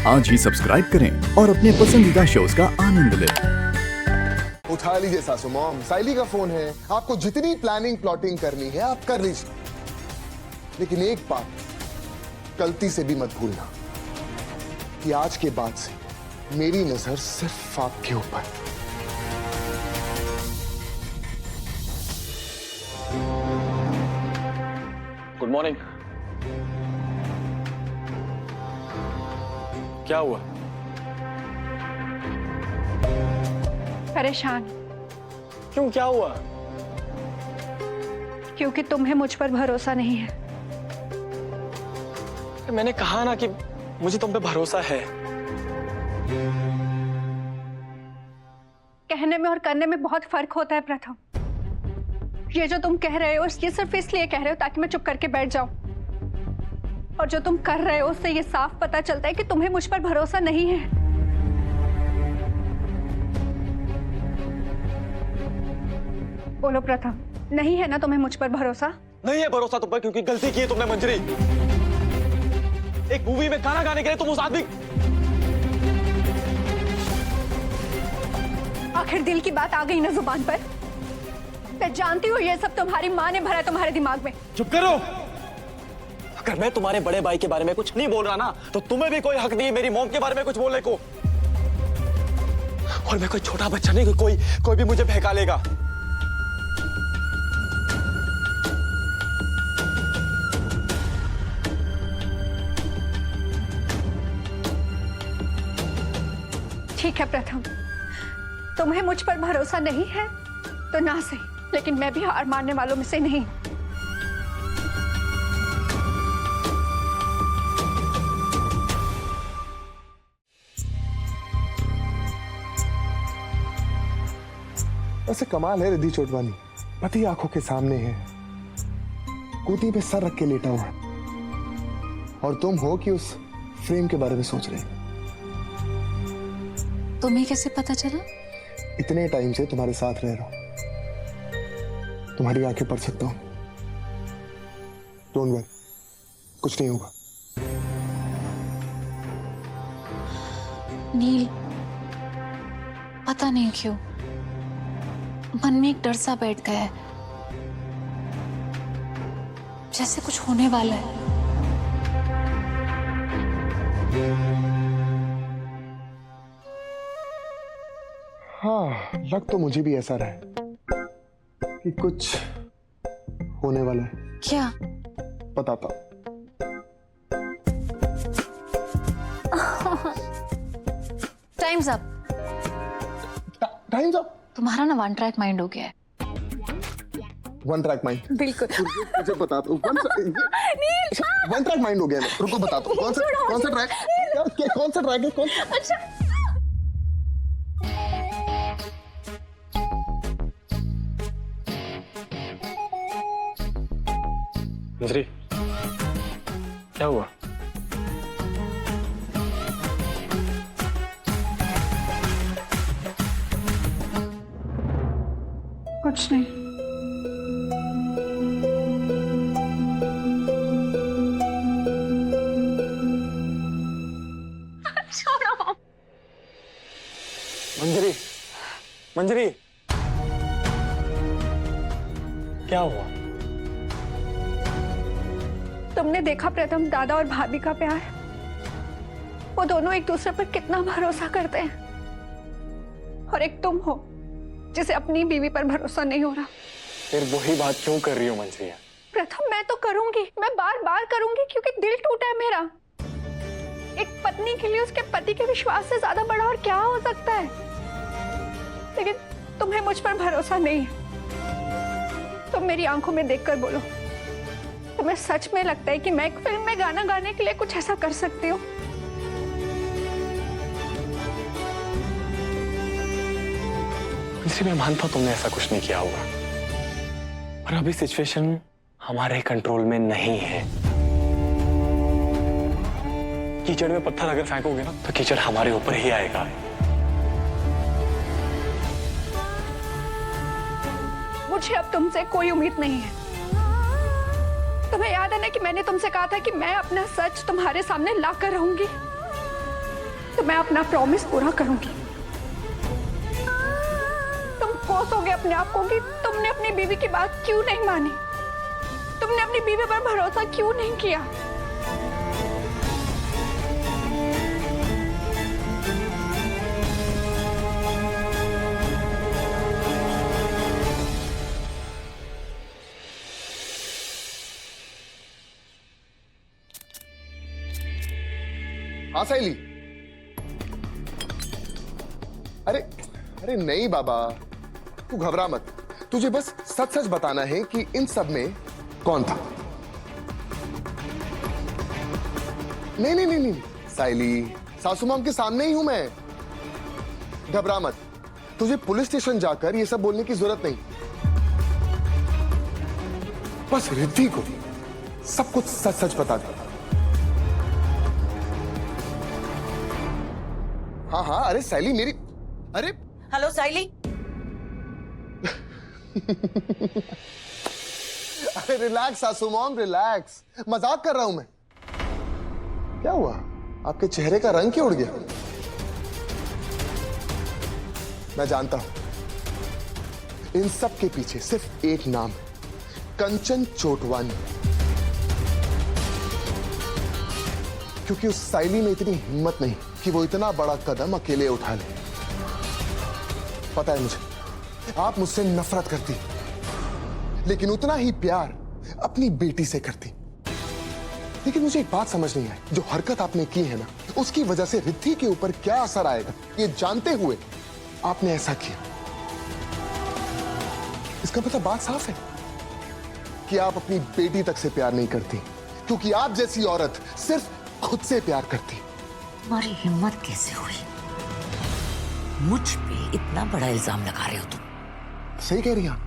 आज ही सब्सक्राइब करें और अपने पसंदीदा शोज का आनंद लें। उठा लीजिए सासू मॉम, साइली का फोन है। आपको जितनी प्लानिंग प्लॉटिंग करनी है आप कर लीजिए, लेकिन एक बात गलती से भी मत भूलना कि आज के बाद से मेरी नजर सिर्फ आपके ऊपर। Good morning. क्या हुआ? परेशान। क्यों, क्या हुआ? क्योंकि तुम्हें मुझ पर भरोसा नहीं है। मैंने कहा ना कि मुझे तुम पे भरोसा है। कहने में और करने में बहुत फर्क होता है प्रथम। ये जो तुम कह रहे हो ये सिर्फ इसलिए कह रहे हो ताकि मैं चुप करके बैठ जाऊं, और जो तुम कर रहे हो उससे ये साफ पता चलता है कि तुम्हें मुझ पर भरोसा नहीं है। बोलो प्रथम, नहीं है ना तुम्हें मुझ पर भरोसा? नहीं है भरोसा तुम पर, क्योंकि गलती की है तुमने मंजरी। एक मूवी में गाना गाने के लिए तुम उस आदमी। आखिर दिल की बात आ गई ना जुबान पर। मैं जानती हूँ ये सब तुम्हारी माँ ने भरा है तुम्हारे दिमाग में। चुप करो। अगर मैं तुम्हारे बड़े भाई के बारे में कुछ नहीं बोल रहा ना, तो तुम्हें भी कोई हक नहीं है मेरी मॉम के बारे में कुछ बोलने को। और मैं कोई छोटा बच्चा नहीं, कोई भी मुझे बहका लेगा। ठीक है प्रथम, तुम्हें मुझ पर भरोसा नहीं है तो ना सही, लेकिन मैं भी हार मानने वालों में से नहीं। ऐसे कमाल है रिद्धि चोटवानी, पति आंखों के सामने है, कूती पे सर रख के लेटा हुआ है, और तुम हो कि उस फ्रेम के बारे में सोच रहे हो। तुम्हें कैसे पता चला? इतने टाइम से तुम्हारे साथ रह रहा हूं, तुम्हारी आंखें पढ़ सकता हूं। डोंट वरी, कुछ नहीं होगा। नील, पता नहीं क्यों मन में एक डर सा बैठ गया है, जैसे कुछ होने वाला है। हाँ, लग तो मुझे भी ऐसा रहा है कि कुछ होने वाला है। क्या? बताता। Times up. Times up? तुम्हारा ना वन ट्रैक माइंड हो गया है। One track mind? बिल्कुल। मुझे बता दो। वन ट्रैक माइंड हो गया है। रुको बताता हूँ। कौन सा ट्रैक? कौन सा ट्रैक है? अच्छा, मंजरी, क्या हुआ? कुछ नहीं। मंजरी, मंजरी, क्या हुआ? तुमने देखा प्रथम, दादा और भाभी का प्यार, वो दोनों एक दूसरे पर कितना भरोसा करते हैं, और एक तुम हो जिसे अपनी बीवी पर भरोसा नहीं हो रहा। फिर वही बात क्यों कर रही हो मंजरी? प्रथम, मैं तो करूंगी, मैं बार बार करूंगी, क्योंकि दिल टूटा है मेरा। एक पत्नी के लिए उसके पति के विश्वास से ज्यादा बड़ा और क्या हो सकता है। लेकिन तुम्हें मुझ पर भरोसा नहीं है। तुम मेरी आंखों में देखकर बोलो, तुम्हें सच में लगता है कि मैं एक फिल्म में गाना गाने के लिए कुछ ऐसा कर सकती हूँ? मैं मानता हूं तुमने ऐसा कुछ नहीं किया होगा, पर अभी सिचुएशन हमारे कंट्रोल में नहीं है। कीचड़ में पत्थर अगर फेंकोगे ना तो कीचड़ हमारे ऊपर ही आएगा। मुझे अब तुमसे कोई उम्मीद नहीं है। तुम्हें याद है ना कि मैंने तुमसे कहा था कि मैं अपना सच तुम्हारे सामने लाकर रहूंगी। तो मैं अपना प्रॉमिस पूरा करूंगी। तुम कोसोगे अपने आप को कि तुमने अपनी बीवी की बात क्यों नहीं मानी, तुमने अपनी बीवी पर भरोसा क्यों नहीं किया। हाँ साइली। अरे अरे नहीं बाबा, तू घबरा मत। तुझे बस सच सच बताना है कि इन सब में कौन था। नहीं नहीं नहीं नहीं साइली, सासू माम के सामने ही हूं मैं। घबरा मत, तुझे पुलिस स्टेशन जाकर ये सब बोलने की जरूरत नहीं। बस रिद्धि को सब कुछ सच सच बता दे। हाँ हाँ, अरे साइली मेरी, अरे हेलो साइली। अरे रिलैक्स सासू मॉम, रिलैक्स। मजाक कर रहा हूं मैं। क्या हुआ, आपके चेहरे का रंग क्यों उड़ गया? मैं जानता हूं इन सब के पीछे सिर्फ एक नाम है, कंचन चोटवानी। क्योंकि उस साइली में इतनी हिम्मत नहीं कि वो इतना बड़ा कदम अकेले उठा ले। पता है मुझे, आप मुझसे नफरत करती, लेकिन उतना ही प्यार अपनी बेटी से करती। लेकिन मुझे एक बात समझ नहीं आई, जो हरकत आपने की है ना, उसकी वजह से रिद्धि के ऊपर क्या असर आएगा, ये जानते हुए आपने ऐसा किया। इसका मतलब बात साफ है कि आप अपनी बेटी तक से प्यार नहीं करती, क्योंकि आप जैसी औरत सिर्फ खुद से प्यार करती। तुम्हारी हिम्मत कैसे हुई? मुझ पे इतना बड़ा इल्जाम लगा रहे हो तुम? सही कह रही आप,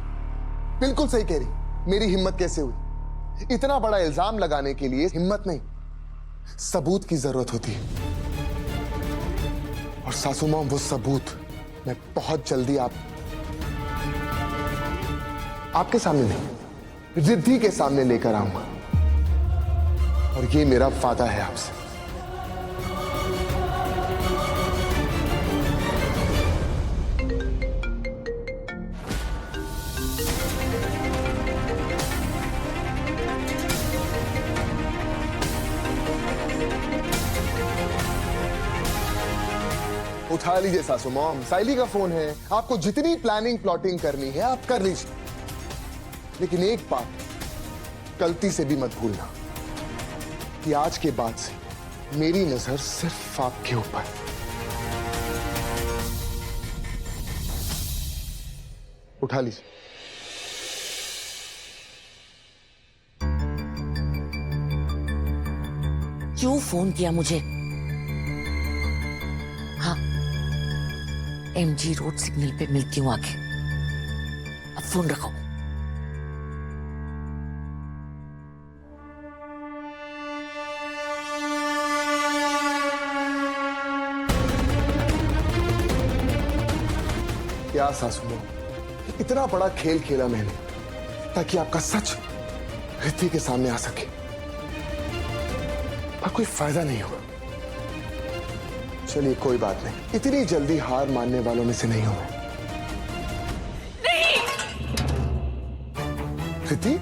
बिल्कुल सही कह रही। मेरी हिम्मत कैसे हुई? इतना बड़ा इल्जाम लगाने के लिए हिम्मत नहीं, सबूत की जरूरत होती है। और सासू मां, वो सबूत मैं बहुत जल्दी आपके सामने नहीं, रिद्धि के सामने लेकर आऊंगा। और ये मेरा वादा है आपसे। उठा लीजिए सासू मॉम, साइली का फोन है। आपको जितनी प्लानिंग प्लॉटिंग करनी है आप कर लीजिए, लेकिन एक बात गलती से भी मत भूलना कि आज के बाद से मेरी नजर सिर्फ आपके ऊपर। उठा लीजिए। क्यों फोन किया मुझे? हाँ, एमजी रोड सिग्नल पे मिलती हूँ आके। अब फोन रखो। क्या सासू मां, इतना बड़ा खेल खेला मैंने ताकि आपका सच रिद्धि के सामने आ सके, पर कोई फायदा नहीं हुआ। चलिए कोई बात नहीं, इतनी जल्दी हार मानने वालों में से नहीं हूं मैं। रिद्धि,